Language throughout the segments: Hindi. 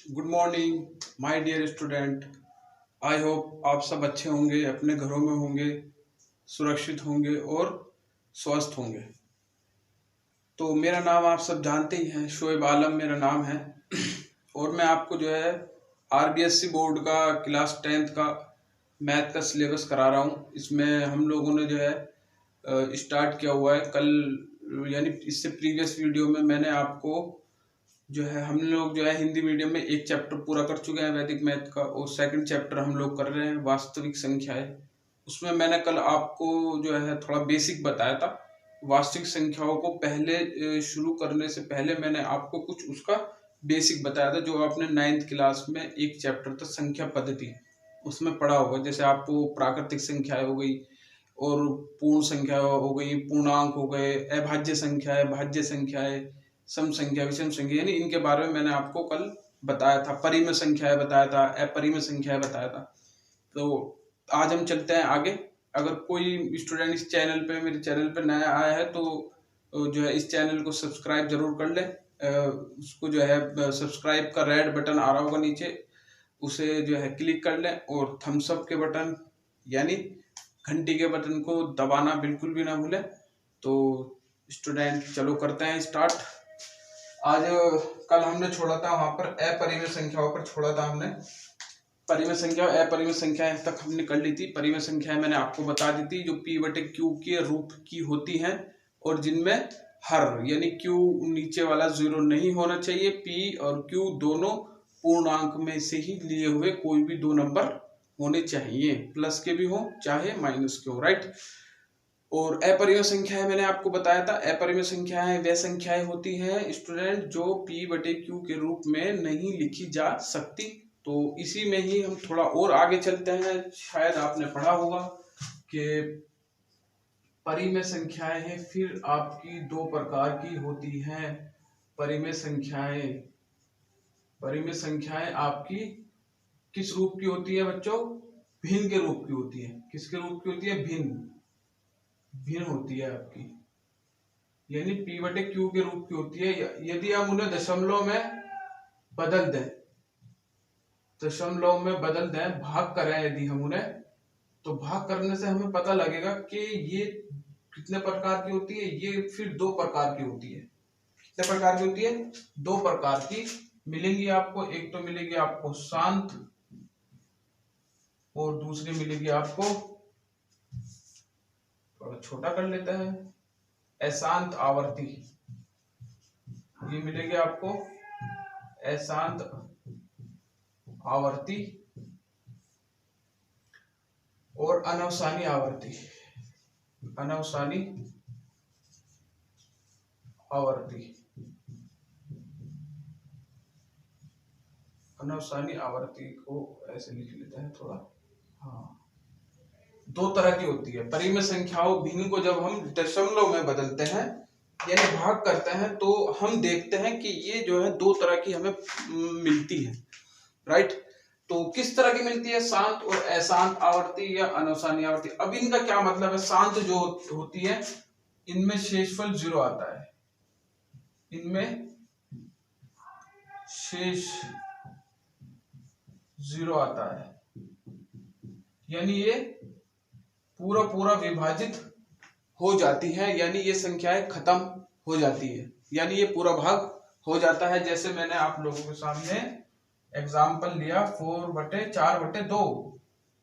Good morning my dear student. I hope आप सब अच्छे होंगे, अपने घरों में होंगे, सुरक्षित होंगे और स्वस्थ होंगे। तो मेरा नाम आप सब जानते ही हैं, शोएब आलम मेरा नाम है। और मैं आपको जो है आरबीएससी बोर्ड का क्लास 10th का मैथ का सिलेबस करा रहा हूँ। इसमें हम लोगों ने जो है स्टार्ट किया हुआ है कल, यानी इससे प्रीवियस वीडियो में मैंने आपको जो है हम लोग जो है हिंदी मीडियम में एक चैप्टर पूरा कर चुके हैं वैदिक मैथ का, और सेकंड चैप्टर हम लोग कर रहे हैं वास्तविक संख्याएं। उसमें मैंने कल आपको जो है थोड़ा बेसिक बताया था। वास्तविक संख्याओं को पहले शुरू करने से पहले मैंने आपको कुछ उसका बेसिक बताया था, जो आपने 9th क्लास में एक चैप्टर था संख्या पद्धति, उसमें पढ़ा होगा। जैसे आपको प्राकृतिक संख्याएं हो गई और पूर्ण संख्या हो गई, पूर्णांक हो गए, अभाज्य संख्याएं, भाज्य संख्याएं, सम संख्या, विषम संख्या, यानी इनके बारे में मैंने आपको कल बताया था। परिमेय संख्याएं बताया था, अपरिमेय संख्याएं बताया था। तो आज हम चलते हैं आगे। अगर कोई स्टूडेंट इस चैनल पे, मेरे चैनल पे नया आया है तो जो है इस चैनल को सब्सक्राइब जरूर कर ले। उसको जो है सब्सक्राइब का रेड बटन आ रहा होगा नीचे, उसे जो है क्लिक कर लें, और थम्स अप के बटन यानी घंटी के बटन को दबाना बिल्कुल भी ना भूलें। तो स्टूडेंट चलो करते हैं स्टार्ट। आज कल हमने छोड़ा था वहां पर अपरिमेय संख्याओं पर छोड़ा था हमने। परिमेय संख्या और अपरिमेय संख्या तक हमने कर ली थी। परिमेय संख्याएं मैंने आपको बता दी थी, जो p बटे क्यू के रूप की होती हैं और जिनमें हर यानी क्यू नीचे वाला जीरो नहीं होना चाहिए। p और q दोनों पूर्णांक में से ही लिए हुए कोई भी दो नंबर होने चाहिए, प्लस के भी हो चाहे माइनस के हो, राइट। और अपरिमेय संख्याएं मैंने आपको बताया था। अपरिमेय संख्याएं वे संख्याएं होती हैं स्टूडेंट जो p बटे q के रूप में नहीं लिखी जा सकती। तो इसी में ही हम थोड़ा और आगे चलते हैं। शायद आपने पढ़ा होगा कि परिमेय संख्याएं हैं, फिर आपकी दो प्रकार की होती हैं परिमेय संख्याएं। परिमेय संख्याएं आपकी किस रूप की होती है बच्चों? भिन्न के रूप की होती है। किसके रूप की होती है? भिन्न भिन्न होती है आपकी, यानी p बटे q के रूप की होती है। यदि हम उन्हें दशमलव में बदल दें, दशमलव में बदल दें, भाग करें यदि हम उन्हें, तो भाग करने से हमें पता लगेगा कि ये कितने प्रकार की होती है। ये फिर दो प्रकार की होती है। कितने प्रकार की होती है? दो प्रकार की मिलेंगी आपको। एक तो मिलेगी आपको शांत और दूसरी मिलेगी आपको, थोड़ा छोटा कर लेते हैं, अशांत आवर्ती। ये मिलेगी आपको अशांत आवर्ती और अनवसानी आवर्ती। अनवसानी आवर्ती, अनवसानी आवर्ती को ऐसे लिख लेते हैं थोड़ा। हाँ, दो तरह की होती है परिमेय संख्याओं। भिन्न को जब हम दशमलव में बदलते हैं यानी भाग करते हैं, तो हम देखते हैं कि ये जो है दो तरह की हमें मिलती है, राइट। तो किस तरह की मिलती है? शांत और अशांत आवर्ती या अनवसानी आवर्ती। अब इनका क्या मतलब है? शांत जो होती है इनमें शेषफल 0 आता है, इनमें शेष 0 आता है, यानी ये पूरा पूरा विभाजित हो जाती है, यानी ये संख्याएं खत्म हो जाती है, यानी ये पूरा भाग हो जाता है। जैसे मैंने आप लोगों के सामने एग्जाम्पल लिया 4/4/2,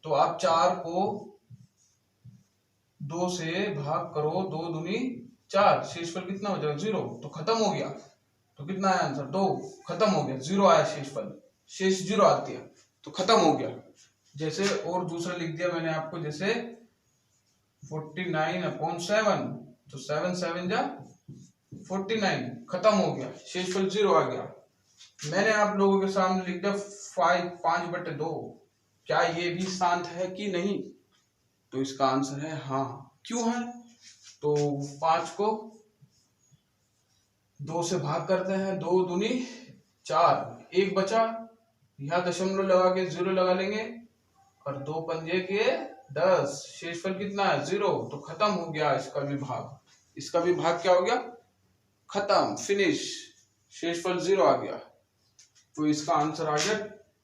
तो आप 4 को 2 से भाग करो, 2 दूनी 4, शेषफल कितना हो जाएगा? 0। तो खत्म हो गया। तो कितना है आंसर? 2। खत्म हो गया, 0 आया शेषफल, शेष 0 आती है, तो खत्म हो गया। जैसे और दूसरा लिख दिया मैंने आपको, जैसे 49/7, तो 7 7 जा 49, खत्म हो गया, शेषफल 0 आ गया। मैंने आप लोगों के सामने लिख दिया 5/2। क्या ये भी शांत है कि नहीं? तो इसका आंसर है हाँ। क्यों है? तो 5 को 2 से भाग करते हैं, 2 दूनी 4, 1 बचा, यहां दशमलव लगा के 0 लगा लेंगे, और 2 पंजे के 10, शेषफल कितना है? 0। तो खत्म हो गया इसका भी भाग। इसका भी भाग क्या हो गया? खत्म, फिनिश, शेषफल 0 आ गया। तो इसका आंसर आ गया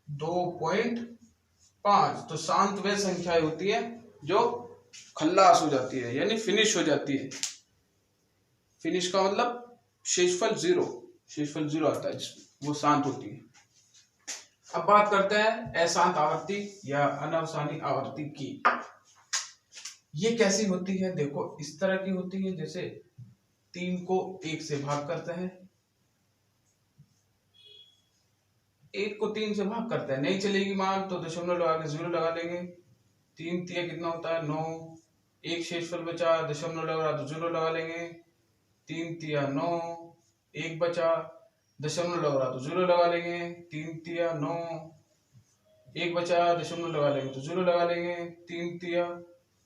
2.5। तो शांत वह संख्याएं होती है जो खल्लास हो जाती है, यानी फिनिश हो जाती है। फिनिश का मतलब शेषफल जीरो आता है जिसमें, वो शांत होती है। अब बात करते हैं अशांत आवर्ती या अनवसानी आवर्ती की। ये कैसी होती है? देखो इस तरह की होती है, जैसे 3 को 1 से भाग करते हैं, 1 को 3 से भाग करते हैं, नहीं चलेगी मान तो दशमलव लगा के 0 लगा लेंगे। 3 तिया कितना होता है? 9। एक शेषफल बचा, दशमलव लगा तो 0 लगा लेंगे। 3 तिया 9, एक बचा, दशमलव लगा तो 0 लगा लेंगे। 3 तिया 9, एक बचा, दशमलव लगा लेंगे तो 0 लगा लेंगे। 3 तिया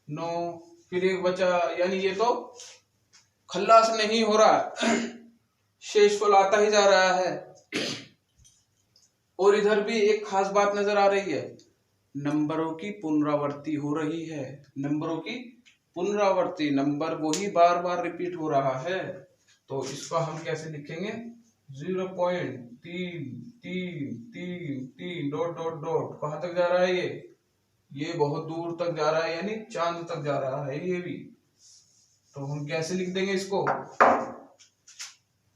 9, फिर एक बचा, यानी ये तो खल्लास नहीं हो रहा, शेषफल आता ही जा रहा है। और इधर भी एक खास बात नजर आ रही है, नंबरों की पुनरावृत्ति हो रही है। नंबरों की पुनरावृत्ति, नंबर वही बार बार रिपीट हो रहा है। तो इसको हम कैसे लिखेंगे? 0.33333 डॉट डॉट डॉट। कहां तक जा रहा है ये बहुत दूर तक जा रहा है, यानी चांद तक जा रहा है ये भी। तो हम कैसे लिख देंगे इसको?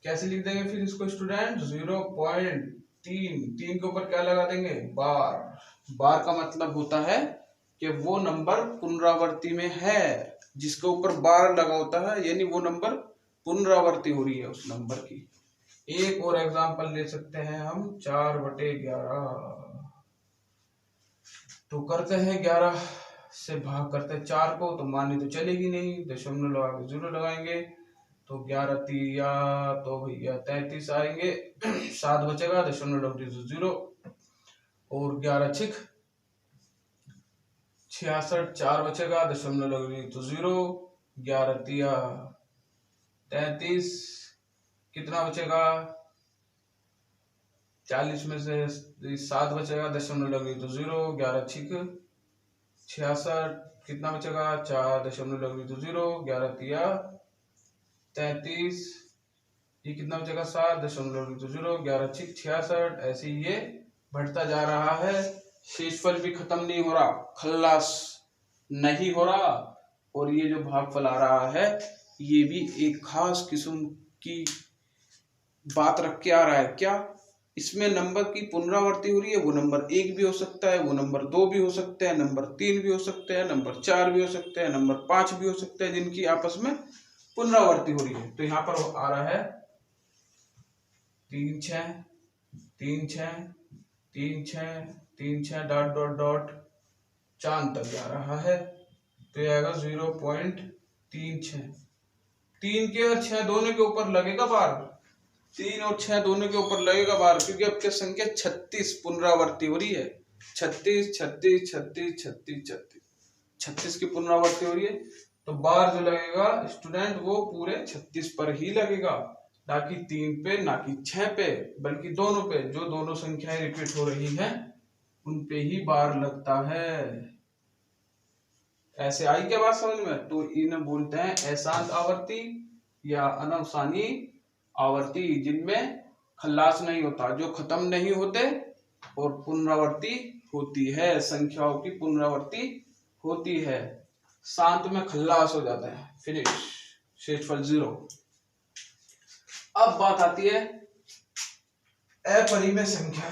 कैसे लिख देंगे फिर इसको स्टूडेंट? 0.3 के ऊपर क्या लगा देंगे? बार। बार का मतलब होता है कि वो नंबर पुनरावृत्ति में है, जिसके ऊपर बार लगा होता है, यानी वो नंबर पुनरावृत्ति हो रही है उस नंबर की। एक और एग्जांपल ले सकते हैं हम, 4/11। तो करते हैं 11 से भाग करते हैं 4 को, तो माननी तो चलेगी नहीं, दशमलव लगा के 0 लगाएंगे। तो 11 तिया तो भैया 33 आएंगे, 7 बचेगा, दशमलव लग दी तो 0, और 11 छिक 66, 4 बचेगा, दशमलव लग दी तो 0, 11 तिया 33, कितना बचेगा? 40 में से 7 बचेगा, दशमलव लग दी तो 0, 11 छिक 66, कितना बचेगा? 4, दशमलव लग दी तो 0, 11 तिया 33, ये कितना बचेगा? 7, दशमलव लग दी तो 0, 11 छिक 66। ऐसे ये बढ़ता जा रहा है, शेषफल भी खत्म नहीं हो रहा, खल्लास नहीं हो रहा। और ये जो भागफल आ रहा है, ये भी एक खास किस्म की बात रख के आ रहा है। क्या? इसमें नंबर की पुनरावृत्ति हो रही है। वो नंबर 1 भी हो सकता है, वो नंबर 2 भी हो सकते हैं, नंबर 3 भी हो सकते हैं, नंबर 4 भी हो सकते हैं, नंबर 5 भी हो सकते हैं, जिनकी आपस में पुनरावृत्ति हो रही है। तो यहाँ पर आ रहा है 3 6 3 6 3 6 3 6 डॉट डॉट डॉट, चांद तक जा रहा है। तो ये आएगा 0.36। 3 के और 6 दोनों के ऊपर लगेगा बार, 3 और 6 दोनों के ऊपर लगेगा बार, क्योंकि अब क्या संख्या 36 पुनरावृत्ति हो रही है। 36 36 36 36 36 36 की पुनरावृत्ति हो रही है। तो बार जो लगेगा स्टूडेंट, वो पूरे 36 पर ही लगेगा, ना कि 3 पे, ना कि 6 पे, बल्कि दोनों पे। जो दोनों संख्याएं रिपीट हो रही हैं उन पे ही बार लगता है। ऐसे आई क्या बात समझ में? तो इन्हें बोलते हैं अशांत आवर्ती या अनवसानी आवर्ती, जिनमें खल्लास नहीं होता, जो खत्म नहीं होते और पुनरावृत्ति होती है, संख्याओं की पुनरावृत्ति होती है। शांत में खल्लास हो जाता है, फिनिश, शेषफल 0। अब बात आती है अपरिमेय संख्या।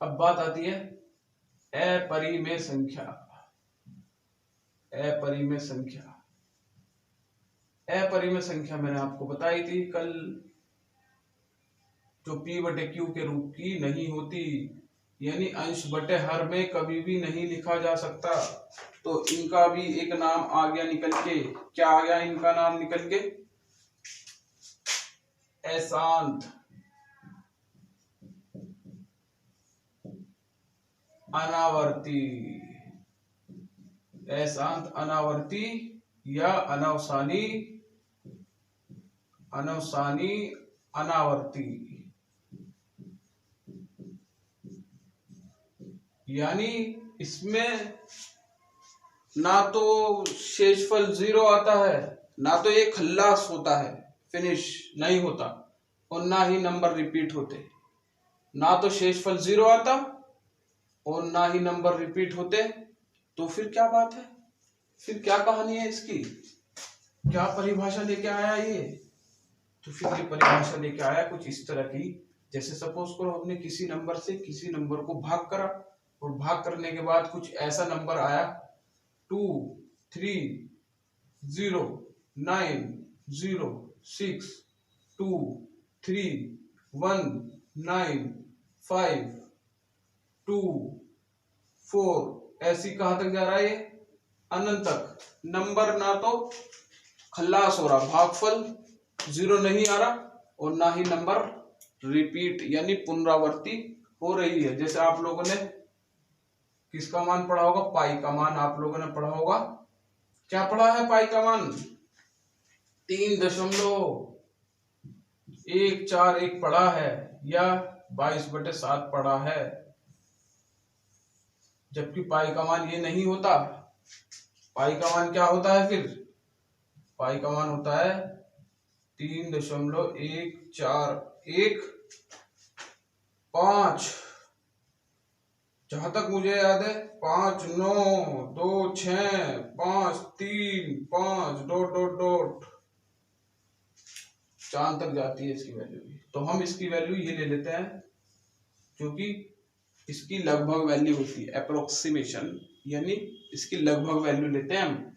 अब बात आती है अपरिमेय संख्या। अपरिमेय संख्या, अपरिमेय संख्या मैंने आपको बताई थी कल, जो P बटे Q के रूप की नहीं होती, यानी अंश बटे हर में कभी भी नहीं लिखा जा सकता। तो इनका भी एक नाम आ गया निकल के। क्या आ गया इनका नाम निकल के? अशांत अनावर्ती। अशांत अनावर्ती या अनवसानी अनावर्ती, यानी इसमें ना तो शेषफल 0 आता है, ना तो ये खल्लास होता है, फिनिश नहीं होता, और ना ही नंबर रिपीट होते। ना तो शेषफल 0 आता और ना ही नंबर रिपीट होते, तो फिर क्या बात है, फिर क्या कहानी है इसकी, क्या परिभाषा लेके आया ये। तो फिर ये परिभाषा लेके आया कुछ इस तरह की, जैसे सपोज करो हमने किसी नंबर से किसी नंबर को भाग करा और भाग करने के बाद कुछ ऐसा नंबर आया 2 3 0 9 0 6 2 3 1 9 5 2 4, ऐसी कहां तक जा रहा है ये, अनंत तक। नंबर ना तो खल्लास हो रहा, भागफल 0 नहीं आ रहा और ना ही नंबर रिपीट यानी पुनरावृत्ति हो रही है। जैसे आप लोगों ने किसका मान पढ़ा होगा, पाई का मान आप लोगों ने पढ़ा होगा। क्या पढ़ा है पाई का मान, 3.141 पढ़ा है या 22/7 पढ़ा है, जबकि पाई का मान ये नहीं होता। पाई का मान क्या होता है फिर, पाई का मान होता है 3.141,5, जहां तक मुझे याद है 5 9 2 6 5 3 5 डॉट डॉट डॉट चांद तक जाती है इसकी वैल्यू भी। तो हम इसकी वैल्यू ये ले लेते हैं, क्योंकि इसकी लगभग वैल्यू होती है, अप्रोक्सीमेशन, यानी इसकी लगभग वैल्यू लेते हैं हम,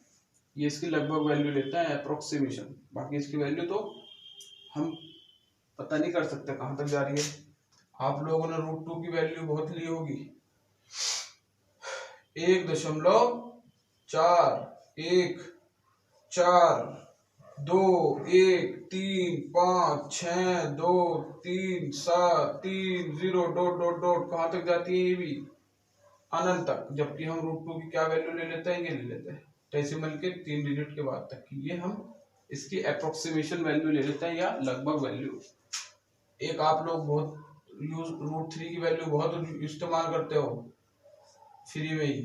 ये इसकी लगभग वैल्यू लेते हैं अप्रोक्सीमेशन। बाकी इसकी वैल्यू तो हम पता नहीं कर सकते कहां तक जा रही है। आप लोगों ने √2 की वैल्यू बहुत ली होगी, 1.4142135623730 डॉट डॉट डॉट कहां तक जाती है ये भी, अनंत तक। जबकि हम √2 की क्या वैल्यू ले लेते हैं, ये ले लेते हैं डेसिमल के 3 डिजिट के बाद तक की, ये हम इसकी अप्रोक्सीमेशन वैल्यू ले लेते हैं या लगभग वैल्यू। एक आप लोग बहुत √3 की वैल्यू बहुत इस्तेमाल करते हो फ्री में ही,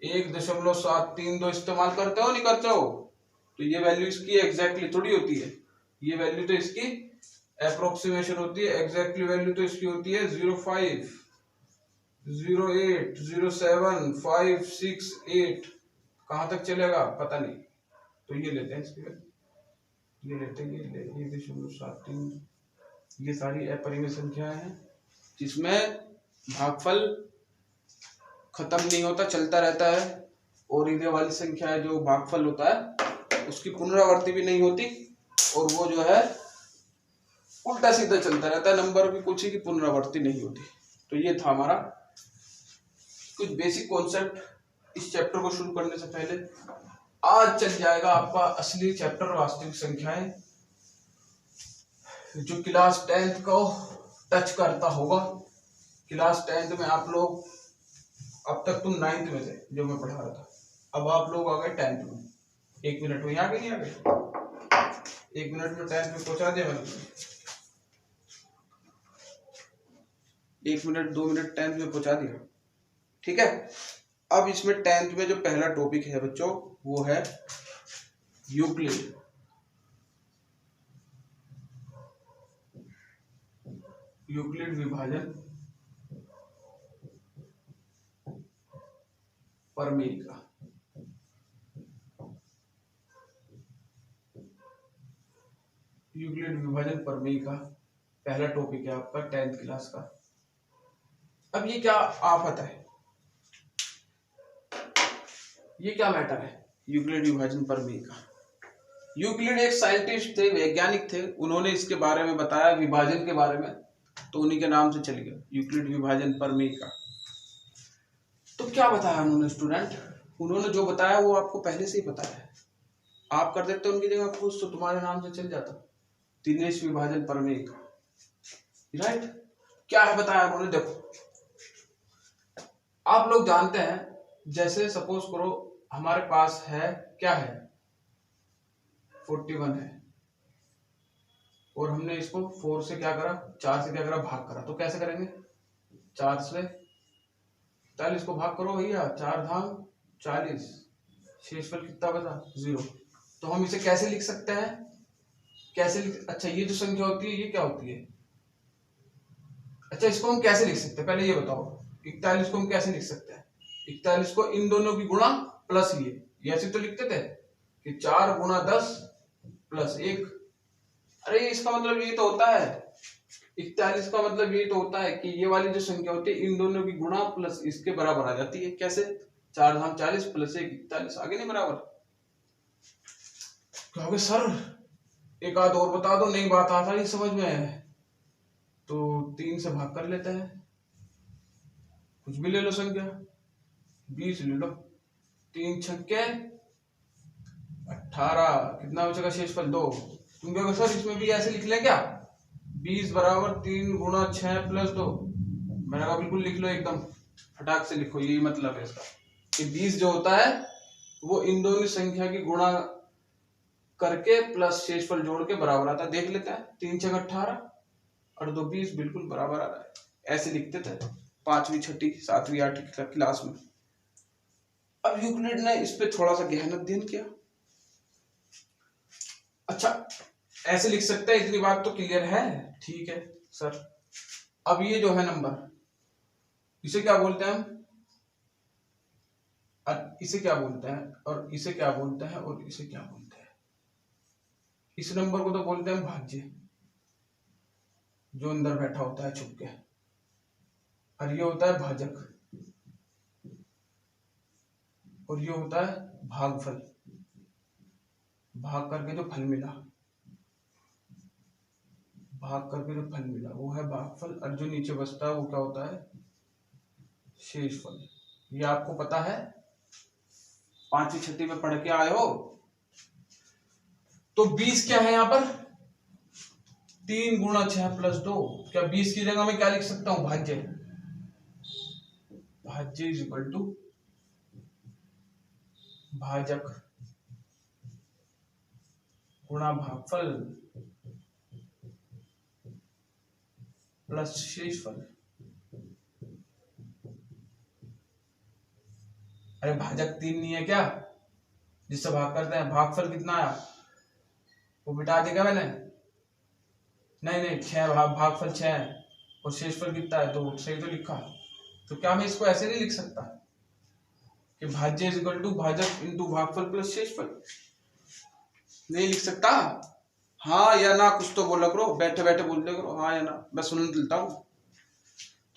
1.732 इस्तेमाल करते हो नहीं करते हो, तो ये वैल्यू इसकी एग्जैक्टली थोड़ी होती है, ये वैल्यू तो इसकी अप्रोक्सीमेशन होती है। एग्जैक्टली वैल्यू तो इसकी होती है 05 08 07 5 6 8, कहां तक चलेगा पता नहीं। तो ये लेते हैं इसकी वैल्यू, ये लेते हैं, ये 1.73, ये सारी अपरिमेय संख्याएं हैं जिसमें भागफल खत्म नहीं होता, चलता रहता है, और ये वाली संख्या है जो भागफल होता है उसकी पुनरावृत्ति भी नहीं होती और वो जो है उल्टा सीधा चलता रहता है, नंबर भी कुछ ही की पुनरावृत्ति नहीं होती। तो ये था हमारा कुछ बेसिक कॉन्सेप्ट। इस चैप्टर को शुरू करने से पहले आज चल जाएगा आपका असली चैप्टर वास्तविक संख्याएं, जो क्लास 10th को टच करता होगा। क्लास 10th में आप लोग, अब तक तुम 9th में थे जो मैं पढ़ा रहा था, अब आप लोग आ गए 10th में। 1 मिनट में आ गए, नहीं आ गए, 1 मिनट में 10th में पहुंचा दिया मैंने, 1 मिनट 2 मिनट 10th में पहुंचा दिया, ठीक है। अब इसमें 10th में जो पहला टॉपिक है बच्चों वो है यूक्लिड। यूक्लिड विभाजन प्रमेय का। यूक्लिड विभाजन प्रमेय का पहला टॉपिक है आपका 10th क्लास का। अब ये क्या आफत है, ये क्या मैटर है यूक्लिड विभाजन प्रमेय का। यूक्लिड एक साइंटिस्ट थे, वैज्ञानिक थे, उन्होंने इसके बारे में बताया विभाजन के बारे में, तो उन्हीं के नाम से चल गया यूक्लिड विभाजन प्रमेय का। तो क्या बताया उन्होंने स्टूडेंट, उन्होंने जो बताया वो आपको पहले से ही पता है, आप कर देते उनकी जगह खुद तो तुम्हारे नाम से चल जाता दिनेश विभाजन प्रमेय का, राइट। क्या है बताया उन्होंने, देखो आप लोग जानते हैं, जैसे सपोज करो हमारे पास है, क्या है 41 है, और हमने इसको 4 से क्या करा, 4 से क्या करा, भाग करा। तो कैसे करेंगे, 4 से 40 को भाग करो भैया, 4 धाम 40, शेषफल कितना बचा 0। तो हम इसे कैसे लिख सकते हैं, कैसे लिख, अच्छा ये जो संख्या होती है ये क्या होती है, अच्छा, इसको हम कैसे लिख सकते हैं पहले ये बताओ। 41 को हम कैसे लिख सकते हैं? 41 को इन दोनों की गुणा प्लस ये ऐसे तो लिखते थे कि 4 गुणा 10 प्लस 1। अरे इसका मतलब ये तो होता है, 41 का मतलब ये तो होता है कि ये वाली जो संख्या होती है इन दोनों की गुणा प्लस इसके बराबर आ जाती है। कैसे? 4 धाम 40 प्लस 1 41, आगे नहीं बराबर। कहोगे सर एक आध और बता दो, नहीं बात आता नहीं समझ में, तो 3 से भाग कर लेते हैं, कुछ भी ले लो संख्या, 20 ले लो, 3 छक्के 18, कितना बचेगा शेषफल 2। तुम कहोगे सर इसमें भी ऐसे लिख लें क्या, 20 बराबर 3 गुणा 6 प्लस 2। मैंने कहा बिल्कुल लिख लो, एकदम फटाक से लिखो, यही मतलब है इसका कि 20 जो होता है वो इन दोनों संख्या की गुणा करके प्लस शेषफल जोड़ के बराबर आता है। देख लेते हैं, 3 छक 18 और 2 20, बिल्कुल बराबर आ रहा है। ऐसे लिखते थे 5वीं 6वीं 7वीं 8वीं क्लास में। अब यूक्लिड ने इस पे थोड़ा सा गहन अध्ययन किया। अच्छा, ऐसे लिख सकते हैं, इतनी बात तो क्लियर है, ठीक है सर। अब ये जो है नंबर, इसे क्या बोलते हैं हम, इसे क्या बोलते हैं, और इसे क्या बोलते हैं, और इसे क्या बोलते हैं? इस नंबर को तो बोलते हैं भाज्य, जो अंदर बैठा होता है छुप के, और ये होता है भाजक, और ये होता है भागफल, भाग करके जो फल मिला, भाग करके जो फल मिला वो है भागफल, और जो नीचे बचता है वो क्या होता है, शेषफल। ये आपको पता है, 5वीं 6वीं में पढ़ के आए हो। तो 20 क्या है यहाँ पर, 3 गुणा 6 प्लस 2। क्या 20 की जगह में क्या लिख सकता हूं, भाज्य, भाज्य इज इक्वल टू भाजक गुणा भागफल प्लस शेषफल। अरे भाजक 3 नहीं है क्या, जिससे भाग करते हैं, भागफल कितना आया वो बिटा देगा मैंने, नहीं नहीं 6, भागफल 6 है, और शेषफल कितना है 2, सही तो लिखा। तो क्या मैं इसको ऐसे नहीं लिख सकता कि भाज्य इज इक्वल टू भाजक इंटू भागफल प्लस शेषफल? नहीं लिख सकता। हाँ या ना कुछ तो बोला करो, बैठे बैठे बोलते करो हाँ या ना, मैं सुन लेता हूँ।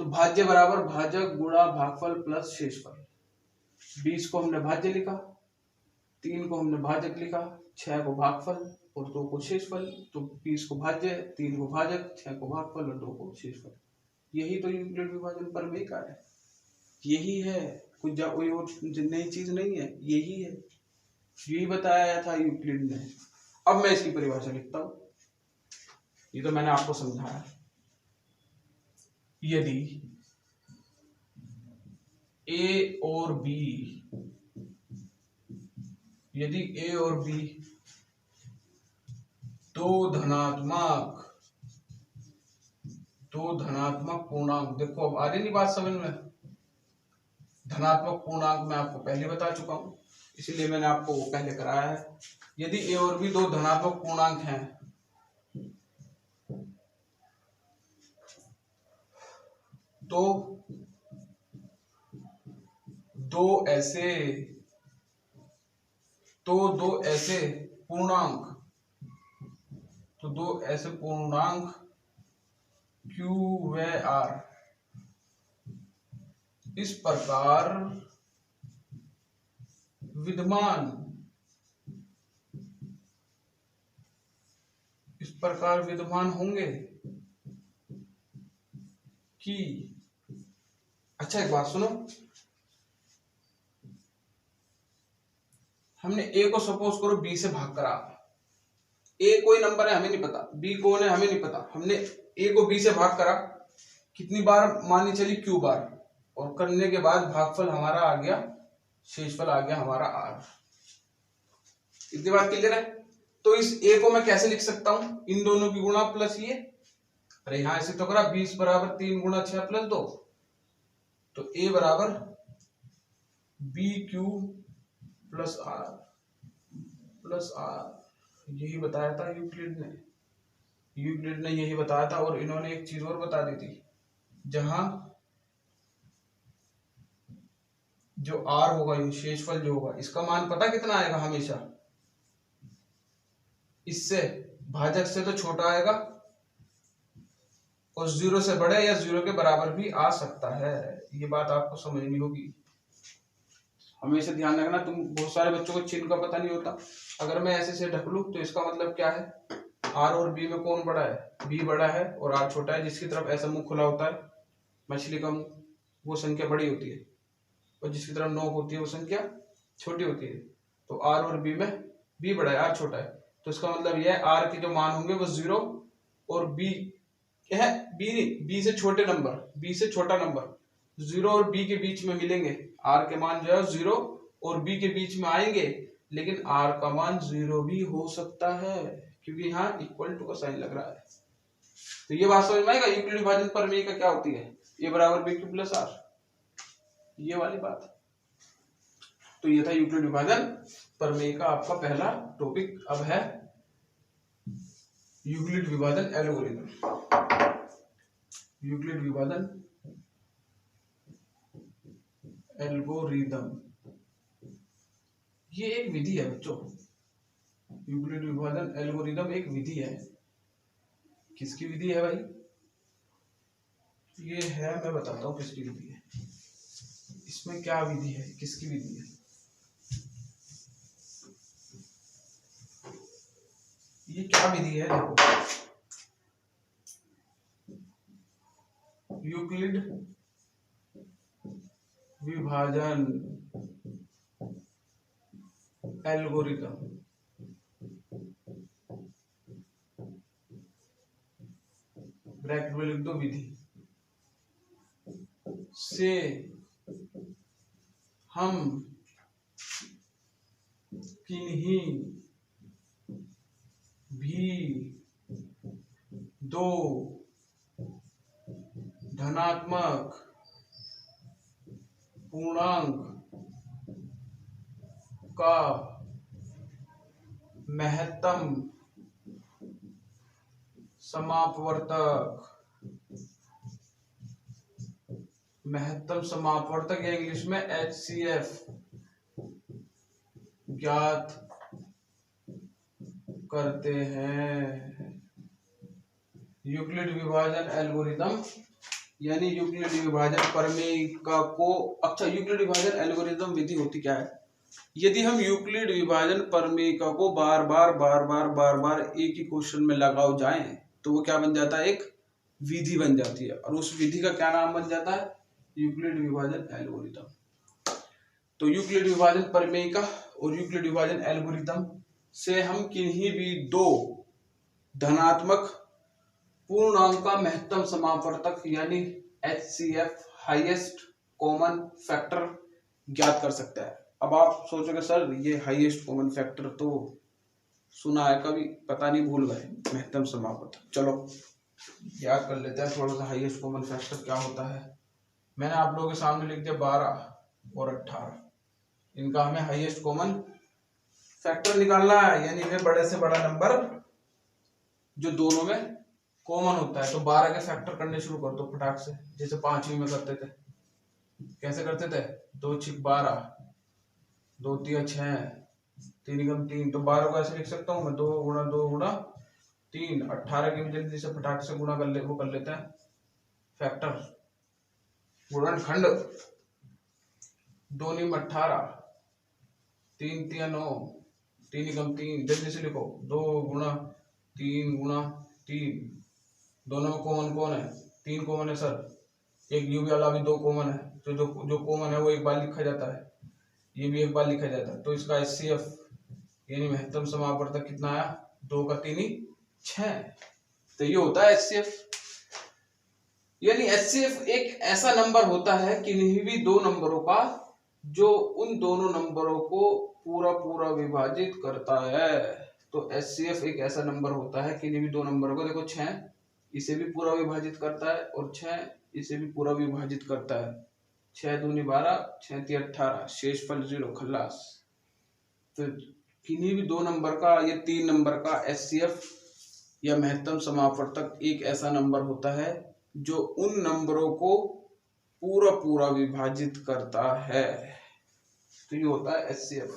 तो भाज्य बराबर भाजक गुणा भागफल प्लस शेषफल। 20 को हमने भाज्य लिखा, 3 को हमने भाजक लिखा, 6 को भागफल और 2 को शेषफल। तो 20 को भाज्य, 3 को भाजक, 6 को भागफल और 2 को शेषफल। यही तो यूक्लिड विभाजन प्रमेय का है, यही है, कुछ कोई और नई चीज नहीं है, यही है, यही बताया था यूक्लिड ने। अब मैं इसकी परिभाषा लिखता हूं, ये तो मैंने आपको समझाया। यदि ए और बी, यदि ए और बी दो धनात्मक पूर्णांक, देखो अब आ रही नहीं बात समझ में, धनात्मक पूर्णांक मैं आपको पहले बता चुका हूं, इसीलिए मैंने आपको वो पहले कराया है। यदि ए और बी दो धनात्मक पूर्णांक हैं, तो दो ऐसे पूर्णांक, तो दो ऐसे पूर्णांक Q व R इस प्रकार विद्यमान होंगे कि, अच्छा एक बात सुनो, हमने ए को सपोज करो बी से भाग करा, ए कोई नंबर है हमें नहीं पता, बी कौन है हमें नहीं पता, हमने ए को बी से भाग करा, कितनी बार मानी चली, Q बार, और करने के बाद भागफल हमारा आ गया, शेषफल आ गया हमारा R। इतनी बात क्लियर है? तो इस ए को मैं कैसे लिख सकता हूं, इन दोनों की गुणा प्लस ये, अरे यहां ऐसे तो करा, 20 बराबर 3 गुणा 6 प्लस 2, तो ए बराबर BQ प्लस R, यही बताया था यूक्लिड ने, यही बताया था। और इन्होंने एक चीज और बता दी थी जहां जो आर होगा, ये शेषफल जो होगा, इसका मान पता कितना आएगा, हमेशा इससे भाजक से तो छोटा आएगा और 0 से बड़े या 0 के बराबर भी आ सकता है। ये बात आपको समझनी होगी। हमेशा ध्यान रखना, तुम बहुत सारे बच्चों को चिन्ह का पता नहीं होता। अगर मैं ऐसे से ढक लूं तो इसका मतलब क्या है, आर और बी में कौन बड़ा है, बी बड़ा है और आर छोटा है। जिसकी तरफ ऐसा मुंह खुला होता है मछली का मुंह, वो संख्या बड़ी होती है, और जिसकी तरफ नोक होती है वो संख्या छोटी होती है। तो आर और बी में बी बड़ा है, आर छोटा है। तो इसका मतलब यह है आर के जो मान होंगे वो 0 और बी है, बी नहीं, बी से छोटे नंबर, बी से छोटा नंबर 0 और बी के बीच में मिलेंगे। आर के मान जो है 0 और बी के बीच में आएंगे, लेकिन आर का मान 0 भी हो सकता है, क्योंकि यहाँ इक्वल टू का साइन लग रहा है। तो ये बात समझ में आएगा, यूक्लिड विभाजन प्रमेय का क्या होती है, ए बराबर बी क्यूब प्लस आर, ये वाली बात। तो ये था यूक्लिड विभाजन प्रमेय का आपका पहला टॉपिक। अब है यूक्लिड विभाजन एल्गोरिथम। यूक्लिड विभाजन एल्गोरिथम, ये एक विधि है बच्चों। यूक्लिड विभाजन एल्गोरिथम एक विधि है। किसकी विधि है भाई, ये है, मैं बताता हूं किसकी विधि है। इसमें क्या विधि है, किसकी विधि है, ये क्या विधि है, देखो। यूक्लिड विभाजन एल्गोरिथम, ब्रैकेट में लिख दो विधि, से हम किन्हीं भी दो धनात्मक पूर्णांक का महत्तम समापवर्तक, महत्तम समापवर्तक या इंग्लिश में HCF ज्ञात करते हैं। यूक्लिड विभाजन एल्गोरिथम यानी यूक्लिड विभाजन प्रमेय का को, अच्छा यूक्लिड विभाजन एल्गोरिथम विधि होती क्या है, यदि हम यूक्लिड विभाजन प्रमेय का को बार बार एक ही क्वेश्चन में लगाओ जाएं तो वो क्या बन जाता है, एक विधि बन जाती है, और उस विधि का क्या नाम बन जाता है, यूक्लिड विभाजन एल्गोरिथम। तो यूक्लिड विभाजन प्रमेय का और यूक्लिड विभाजन एल्गोरिथम से हम किन्हीं भी दो धनात्मक पूर्णांक का महत्तम समापवर्तक यानी HCF हाईएस्ट कॉमन फैक्टर ज्ञात कर सकता है। अब आप सोचोगे सर ये हाईएस्ट कॉमन फैक्टर तो सुना है कभी, पता नहीं भूल गए, महत्तम समापवर्तक। चलो याद कर लेते हैं थोड़ा सा, हाईएस्ट कॉमन फैक्टर क्या होता है। मैंने आप लोगों के सामने लिख दिया 12 और 18, इनका हमें हाईएस्ट कॉमन फैक्टर निकालना है, यानी वे बड़े से बड़ा नंबर जो दोनों में कॉमन होता है। तो 12 के फैक्टर करने शुरू कर दो फटाक से, जैसे 5वीं में करते थे। कैसे करते थे, 2 6 12, 2 3 6, 3 कम 3, तो 12 को ऐसे लिख सकता हूँ मैं 2 गुणा 2 गुणा 3। 18 की भी जल्दी से फटाक से गुणा कर ले, वो कर लेते हैं फैक्टर, गुणनखंड। 2 9 18, 3 3 9, 3 कम 3, जल्दी से लिखो 2 गुणा 3 गुणा 3। दोनों में कॉमन कौन है, 3 कॉमन है सर, एक यू वाला भी 2 कॉमन है, तो जो कॉमन है वो एक बार लिखा जाता है, ये भी एक बार लिखा जाता है। तो इसका HCF यानी महत्तम समापवर्तक कितना आया, 2 का 3 6। तो ये होता है HCF, यानी HCF एक ऐसा नंबर होता है किन्हीं भी दो नंबरों का जो उन दोनों नंबरों को पूरा विभाजित करता है। तो HCF एक ऐसा नंबर होता है किन्हीं भी दो नंबरों को, देखो 6 इसे भी पूरा विभाजित करता है और 6 इसे भी पूरा विभाजित करता है। 6 दूनी 12, 6 3 18, शेषफल 0, खल्लास। तो किन्हीं भी दो नंबर का या 3 नंबर का HCF या महत्तम समापवर्तक एक ऐसा नंबर होता है जो उन नंबरों को पूरा पूरा विभाजित करता है। तो ये होता है HCF।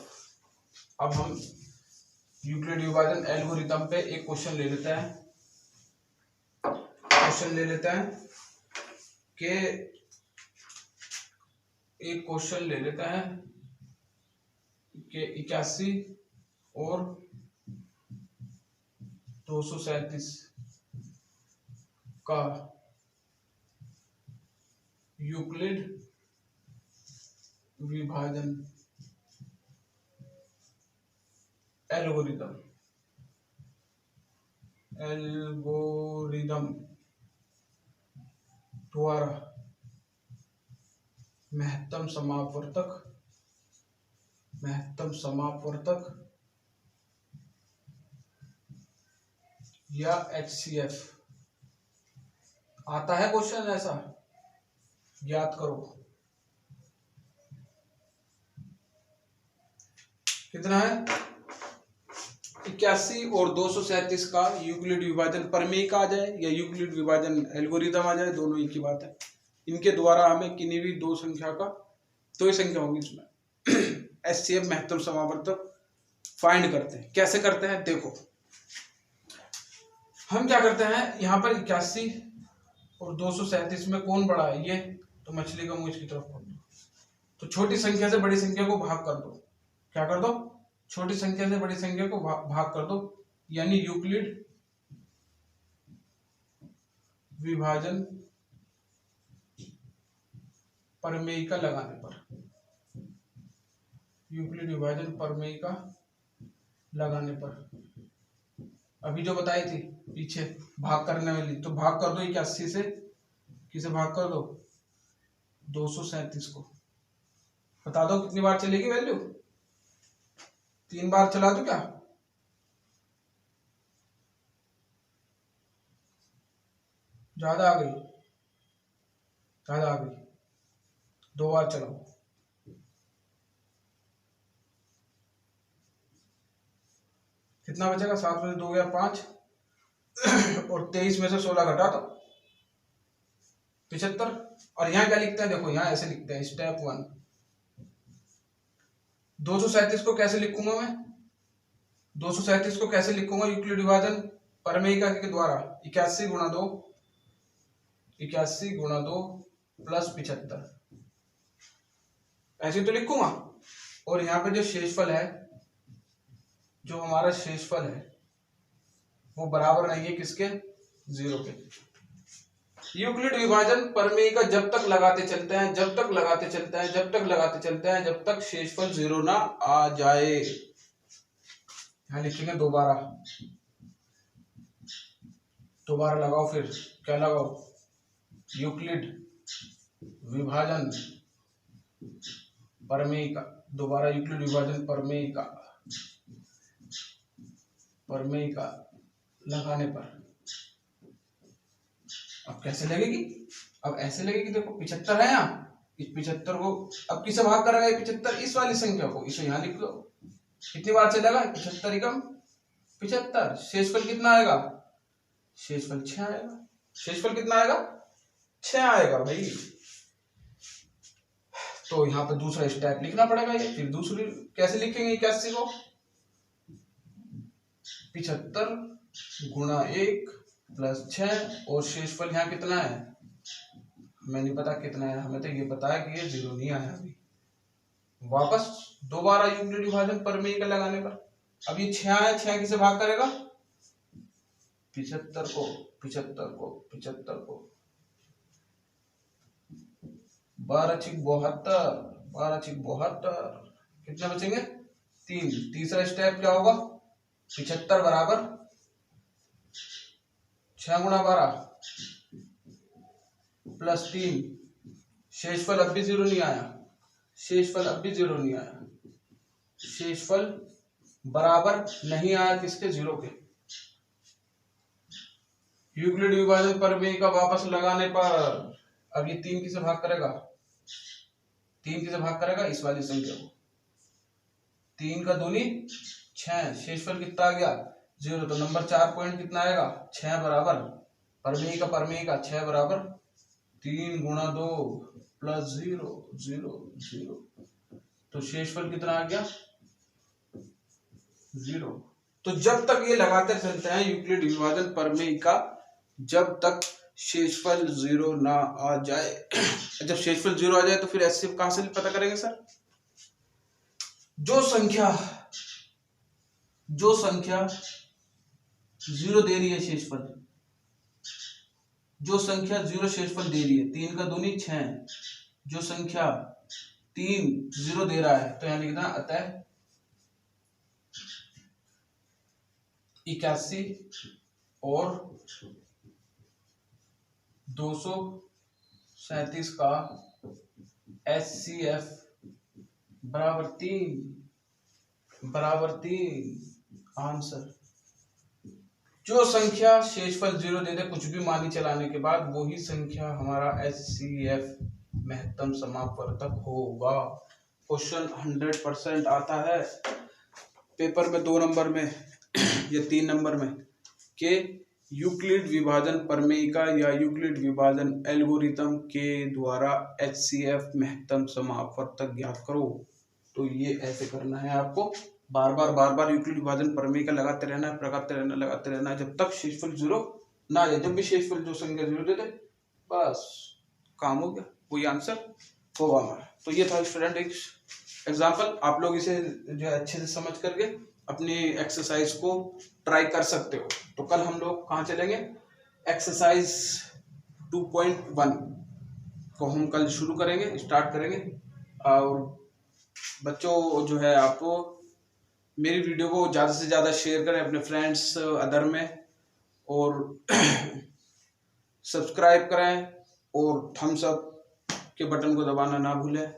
अब हम यूक्लिड विभाजन एल्गोरिथम पे एक क्वेश्चन ले लेते हैं। कि 81 और 237 का यूक्लिड विभाजन एल्गोरिथम द्वारा महत्तम समापवर्तक या HCF आता है क्वेश्चन ऐसा, याद करो। कितना है? 81 और 237 का यूक्लिड विभाजन प्रमेय का आ जाए या यूक्लिड विभाजन एल्गोरिथम आ जाए, दोनों एक ही बात है। इनके द्वारा हमें किन्हीं भी दो ही संख्या होगी इसमें HCF महत्तम समापवर्तक फाइंड करते हैं। कैसे करते हैं देखो, हम क्या करते हैं, यहाँ पर 81 और 237 में कौन बड़ा है? ये तो मछली का मुंह इसकी तरफ कर दो, तो छोटी संख्या से बड़ी संख्या को भाग कर दो। क्या कर दो? छोटी संख्या से बड़ी संख्या को भाग कर दो, यानी यूक्लिड विभाजन प्रमेय का लगाने पर, यूक्लिड विभाजन प्रमेय का लगाने पर अभी जो बताई थी पीछे भाग करने वाली, तो भाग कर दो 81 से, किसे भाग कर दो? 237 को। बता दो कितनी बार चलेगी वैल्यू? 3 बार चला दो क्या? ज्यादा आ गई? 2 बार चलाओ। कितना बचेगा? 7 में से 2 गया 5 और 23 में से 16 घटा तो 75। और यहाँ क्या लिखते हैं देखो, यहाँ ऐसे लिखते हैं स्टेप 1। 237 को कैसे लिखूंगा मैं? 237 को कैसे लिखूंगा यूक्लिड विभाजन प्रमेय के द्वारा? 81 गुणा 2 प्लस 75 ऐसे तो लिखूंगा। और यहाँ पे जो शेषफल है, जो हमारा शेषफल है वो बराबर नहीं है किसके? 0 के। यूक्लिड विभाजन प्रमेय का जब तक लगाते चलते हैं जब तक शेषफल 0 ना आ जाए। यहां लिखेंगे दोबारा लगाओ। फिर क्या लगाओ? यूक्लिड विभाजन प्रमेय का, दोबारा यूक्लिड विभाजन प्रमेय का लगाने पर। अब कैसे लगेगी? अब ऐसे लगेगी, देखो 75 है यहाँ, इस 75 को अब किसे भाग करेगा? 75 इस वाली संख्या को, इसे यहाँ लिख लो। कितनी बार चलेगा? 75 एकम 75। शेषफल कितना आएगा? शेषफल 6 आएगा। शेषफल कितना आएगा? 6 आएगा भाई। तो यहाँ पे दूसरा स्टेप लिखना पड़ेगा ये। फिर दूसरी कैसे लिखेंगे 81 को? 75 गुणा 1 प्लस 6 और शेषफल यहाँ कितना है? हमें नहीं पता कितना है, हमें तो ये पता है कि ये 0 नहीं आया अभी। वापस दोबारा यूक्लिड विभाजन प्रमेय का लगाने पर अब ये 6 है, 6 किसे भाग करेगा? 75 को 12 6 72। कितने बचेंगे? 3। तीसरा स्टेप क्या होगा? 75 बराबर 6 गुणा 12 प्लस 3। शेषफल अब भी 0 नहीं आया। शेषफल बराबर नहीं आया किसके? 0 के। यूक्लिड विभाजन प्रमेय का वापस लगाने पर अब ये 3 किसे भाग करेगा? इस वाली संख्या को। 3 का दूनी 6। शेषफल कितना आ गया? 0। तो नंबर 4 पॉइंट कितना आएगा? 6 बराबर परमेय का 6 बराबर 3 गुणा 2 प्लस 0 0 0, तो शेषफल कितना आ गया 0। तो जब तक ये लगाते चलते हैं यूक्लिड विभाजन प्रमेय का, जब तक शेषफल 0 ना आ जाए जब शेषफल 0 आ जाए तो फिर एचसीएफ कहां से पता करेंगे सर? जो संख्या 0 दे रही है शेषफल, जो संख्या 0 शेषफल दे रही है, 3 का दूनी 6, जो संख्या 3 0 दे रहा है तो यहां लिखना अतः 81 और 237 का HCF बराबर 3 आंसर। जो संख्या शेषफल 0 दे दे कुछ भी मानी चलाने के बाद, वही संख्या हमारा HCF महत्तम समापवर्तक होगा। क्वेश्चन 100% आता है पेपर में 2 नंबर में या 3 नंबर में कि यूक्लिड विभाजन प्रमेयिका या यूक्लिड विभाजन एल्गोरिथम के द्वारा HCF महत्तम समापवर्तक ज्ञात करो। तो ये ऐसे करना है आपको, बार बार यूक्लिड विभाजन प्रमेयिका लगाते रहना है जब तक शेषफल 0 ना आ जाए। जब भी शेषफल जो संख्या 0 दे दे बस काम हो गया, वही आंसर होगा हमारा। तो ये था स्टूडेंट एक एग्जाम्पल, आप लोग इसे जो है अच्छे से समझ करके अपनी एक्सरसाइज को ट्राई कर सकते हो। तो कल हम लोग कहाँ चलेंगे, एक्सरसाइज 2.1 को हम कल शुरू करेंगे, स्टार्ट करेंगे। और बच्चों जो है आपको मेरी वीडियो को ज़्यादा से ज़्यादा शेयर करें अपने फ्रेंड्स अदर में, और सब्सक्राइब करें और थम्स अप के बटन को दबाना ना भूलें।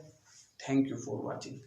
Thank you for watching.